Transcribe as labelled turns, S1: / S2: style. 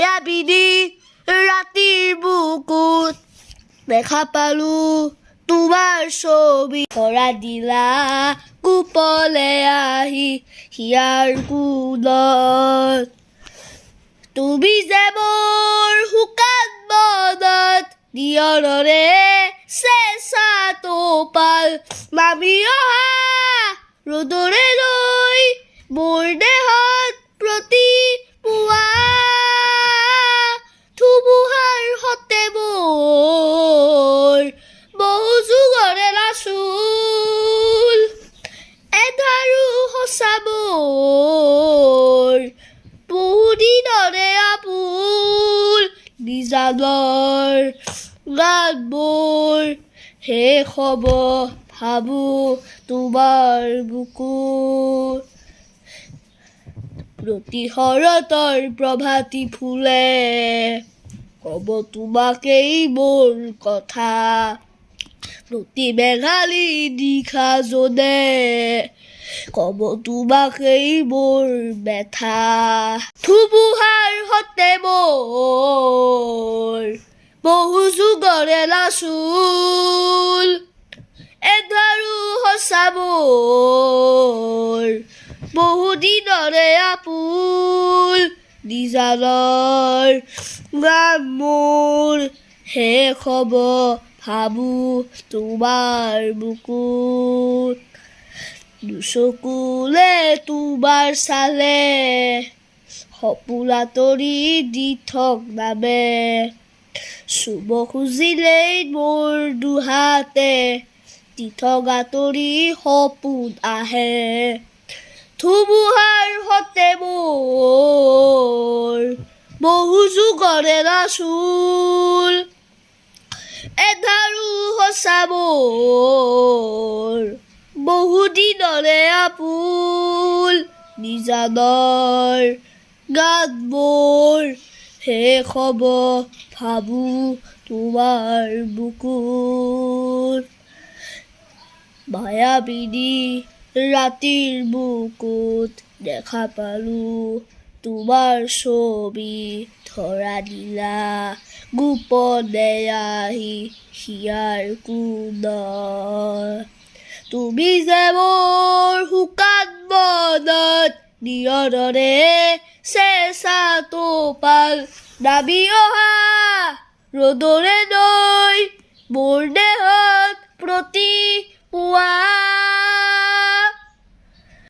S1: মায়াবিনী ৰাতিৰ বুকুত দেখা পালো তোমাৰ ছবি ধৰা দিলা কোপলে আহি হিয়াৰ কোনত তুমি যে মোৰ শুকান মনত নিয়ৰৰে চেঁচা টোপাল নামি অহা ৰ'দৰে লৈ মোৰ দেহত প্ৰতি পুৱা ধুমুহাৰ সতে মোৰ বহু যুগৰে নাচুল এধাৰো সঁচা মোৰ বহুদিনৰে আপুল নিজানৰ গানবোৰ শেষ হ'ব ভাবো তোমাৰ বুকুত প্ৰতি শৰতৰ প্ৰভাতী ফুলে ক'ব তোমাকেই মোৰ কথা প্ৰতি মেঘালী নিশা জনে ক'ব তোমাকেই মোৰ ব্যথা ধুমুহাৰ সতে মোৰ বহু যুগৰে নাচুল এধাৰো সঁচা মোৰ বহুদিনৰে আপুল নিজানৰ গান মোৰ শেষ হ'ব ভাবো তোমাৰ বুকুত দুচকুলে তোমাৰ চালে সপোন আঁতৰি দি থক নামে চুব খুজিলেই মোৰ দুহাতে দি থক আঁতৰি সপোন আহে ধুমুহাৰ সতে মোৰ বহু যুগৰে নাচুল এধাৰো সঁচা মোৰ বহুদিনৰে আপুল নিজানৰ গান মোৰ শেষ হ'ব ভাবো তোমাৰ বুকুত মায়াবিনী ৰাতিৰ বুকুত দেখা পালো তোমাৰ ছবি ধৰা দিলা গোপনে আহি হিয়াৰ কোনত তুমি যে মোৰ শুকান মনত নিয়ৰৰে চেঁচা টোপাল নামি অহা ৰ'দৰে লৈ মোৰ দেহত প্ৰতি পুৱা